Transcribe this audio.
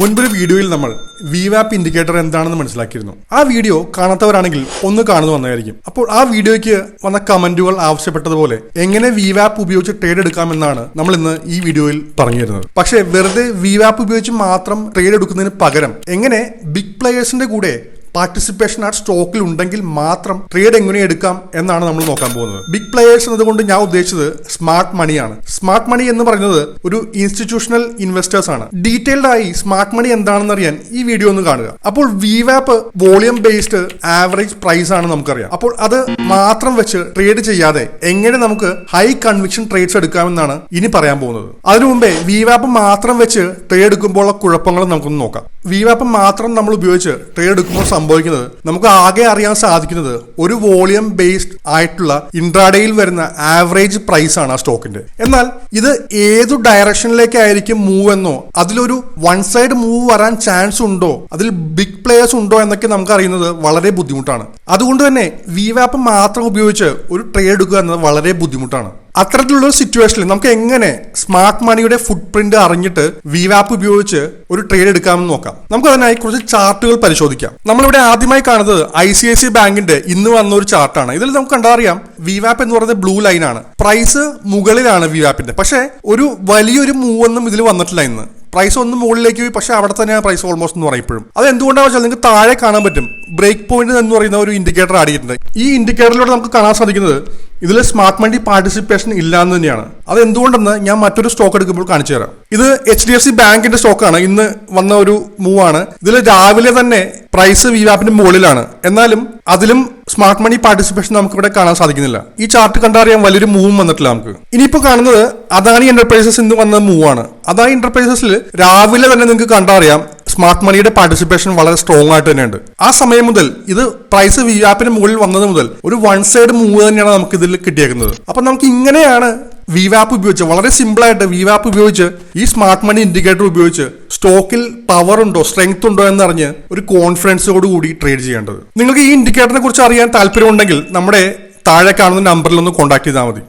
മുൻപൊരു വീഡിയോയിൽ നമ്മൾ VWAP indicator എന്താണെന്ന് മനസ്സിലാക്കിയിരുന്നു. ആ വീഡിയോ കാണാത്തവരാണെങ്കിൽ ഒന്ന് കാണുന്നു വന്നതായിരിക്കും. അപ്പോൾ ആ വീഡിയോയ്ക്ക് വന്ന കമന്റുകൾ ആവശ്യപ്പെട്ടതുപോലെ എങ്ങനെ VWAP ഉപയോഗിച്ച് ട്രേഡ് എടുക്കാമെന്നാണ് നമ്മൾ ഇന്ന് ഈ വീഡിയോയിൽ പറഞ്ഞു തരുന്നത്. പക്ഷേ വെറുതെ VWAP ഉപയോഗിച്ച് മാത്രം ട്രേഡ് എടുക്കുന്നതിന് പകരം എങ്ങനെ ബിഗ് പ്ലെയേഴ്സിന്റെ കൂടെ പാർട്ടിസിപ്പേഷൻ ആ സ്റ്റോക്കിൽ ഉണ്ടെങ്കിൽ മാത്രം ട്രേഡ് എങ്ങനെ എടുക്കാം എന്നാണ് നമ്മൾ നോക്കാൻ പോകുന്നത്. ബിഗ് പ്ലെയേഴ്സ് എന്നതുകൊണ്ട് ഞാൻ ഉദ്ദേശിച്ചത് സ്മാർട്ട് മണിയാണ്. സ്മാർട്ട് മണി എന്ന് പറയുന്നത് ഒരു ഇൻസ്റ്റിറ്റ്യൂഷണൽ ഇൻവെസ്റ്റേഴ്സ് ആണ്. ഡീറ്റെയിൽഡ് ആയി സ്മാർട്ട് മണി എന്താണെന്ന് അറിയാൻ ഈ വീഡിയോ ഒന്ന് കാണുക. അപ്പോൾ VWAP volume based average price ആണ് നമുക്കറിയാം. അപ്പോൾ അത് മാത്രം വെച്ച് ട്രേഡ് ചെയ്യാതെ എങ്ങനെ നമുക്ക് ഹൈ കൺവിക്ഷൻ ട്രേഡ്സ് എടുക്കാമെന്നാണ് ഇനി പറയാൻ പോകുന്നത്. അതിനു മുമ്പേ VWAP മാത്രം വെച്ച് ട്രേഡ് എടുക്കുമ്പോഴുള്ള കുഴപ്പങ്ങൾ നമുക്കൊന്ന് നോക്കാം. VWAP മാത്രം നമ്മൾ ഉപയോഗിച്ച് ട്രേഡ് എടുക്കുമ്പോൾ സംഭവിക്കുന്നത് നമുക്ക് ആകെ അറിയാൻ സാധിക്കുന്നത് ഒരു വോളിയം ബേസ്ഡ് ആയിട്ടുള്ള ഇൻട്രാഡേയിൽ വരുന്ന ആവറേജ് പ്രൈസ് ആണ് ആ സ്റ്റോക്കിന്റെ. എന്നാൽ ഇത് ഏതു ഡയറക്ഷനിലേക്കായിരിക്കും മൂവ് എന്നോ അതിലൊരു വൺ സൈഡ് മൂവ് വരാൻ ചാൻസ് ഉണ്ടോ, അതിൽ ബിഗ് പ്ലേയേഴ്സ് ഉണ്ടോ എന്നൊക്കെ നമുക്ക് അറിയുന്നത് വളരെ ബുദ്ധിമുട്ടാണ്. അതുകൊണ്ട് തന്നെ VWAP മാത്രം ഉപയോഗിച്ച് ഒരു ട്രേഡ് എടുക്കുക എന്നത് വളരെ ബുദ്ധിമുട്ടാണ്. അത്തരത്തിലുള്ള സിറ്റുവേഷനിൽ നമുക്ക് എങ്ങനെ സ്മാർട്ട് മണിയുടെ ഫുട് പ്രിന്റ് അറിഞ്ഞിട്ട് VWAP ഉപയോഗിച്ച് ഒരു ട്രേഡ് എടുക്കാമെന്ന് നോക്കാം. നമുക്ക് അതിനായി കുറച്ച് ചാർട്ടുകൾ പരിശോധിക്കാം. നമ്മളിവിടെ ആദ്യമായി കാണുന്നത് ICICI ബാങ്കിന്റെ ഇന്ന് വന്ന ഒരു ചാർട്ടാണ്. ഇതിൽ നമുക്ക് കണ്ടറിയാം VWAP എന്ന് പറയുന്നത് ബ്ലൂ ലൈൻ ആണ്. പ്രൈസ് മുകളിലാണ് VWAPന്റെ. പക്ഷേ ഒരു വലിയൊരു മൂവ് ഒന്നും ഇതിൽ വന്നിട്ടില്ല. ഇന്ന് പ്രൈസ് ഒന്ന് മുകളിലേക്ക് പോയി, പക്ഷെ അവിടെ തന്നെയാണ് പ്രൈസ് ഓൾമോസ്റ്റ് എന്ന് പറയപ്പോഴും. അത് എന്തുകൊണ്ടാണെന്ന് വെച്ചാൽ നിങ്ങൾക്ക് താഴെ കാണാൻ പറ്റും ബ്രേക്ക് പോയിന്റ് എന്ന് പറയുന്ന ഒരു ഇൻഡിക്കേറ്റർ ആഡ് ചെയ്തിട്ടുണ്ട്. ഈ ഇൻഡിക്കേറ്ററിലൂടെ നമുക്ക് കാണാൻ സാധിക്കുന്നത് ഇതിൽ സ്മാർട്ട് മണി പാർട്ടിസിപ്പേഷൻ ഇല്ല എന്ന് തന്നെയാണ്. അത് എന്തുകൊണ്ടെന്ന് ഞാൻ മറ്റൊരു സ്റ്റോക്ക് എടുക്കുമ്പോൾ കാണിച്ചു തരാം. ഇത് HDFC ബാങ്കിന്റെ സ്റ്റോക്കാണ്. ഇന്ന് വന്ന ഒരു മൂവ് ആണ്. ഇതിൽ രാവിലെ തന്നെ പ്രൈസ് VWAPന്റെ മുകളിലാണ്. എന്നാലും അതിലും സ്മാർട്ട് മണി പാർട്ടിസിപ്പേഷൻ നമുക്ക് ഇവിടെ കാണാൻ സാധിക്കുന്നില്ല. ഈ ചാർട്ട് കണ്ടറിയാൻ വലിയൊരു മൂവും വന്നിട്ടില്ല നമുക്ക്. ഇനിയിപ്പോ കാണുന്നത് അദാനി എന്റർപ്രൈസസ് ഇന്ന് വന്ന മൂവ് ആണ്. അദാനി എന്റർപ്രൈസസിൽ രാവിലെ തന്നെ നിങ്ങൾക്ക് കണ്ടറിയാം സ്മാർട്ട് മണിയുടെ പാർട്ടിസിപ്പേഷൻ വളരെ സ്ട്രോങ് ആയിട്ട് തന്നെയുണ്ട്. ആ സമയം മുതൽ ഇത് പ്രൈസ് VWAPന് മുകളിൽ വന്നത് മുതൽ ഒരു വൺ സൈഡ് മൂവ് തന്നെയാണ് നമുക്ക് ഇതിൽ കിട്ടിയേക്കുന്നത്. അപ്പൊ നമുക്ക് ഇങ്ങനെയാണ് VWAP ഉപയോഗിച്ച്, വളരെ സിമ്പിൾ ആയിട്ട് VWAP ഉപയോഗിച്ച് ഈ സ്മാർട്ട് മണി ഇൻഡിക്കേറ്റർ ഉപയോഗിച്ച് സ്റ്റോക്കിൽ പവർ ഉണ്ടോ, സ്ട്രെങ്ത് ഉണ്ടോ എന്നറിഞ്ഞ് ഒരു കോൺഫിഡൻസോട് കൂടി ട്രേഡ് ചെയ്യേണ്ടത്. നിങ്ങൾക്ക് ഈ ഇൻഡിക്കേറ്ററിനെ കുറിച്ച് അറിയാൻ താല്പര്യമുണ്ടെങ്കിൽ നമ്മുടെ താഴെ കാണുന്ന നമ്പറിൽ ഒന്ന് കോൺടാക്ട് ചെയ്താൽ മതി.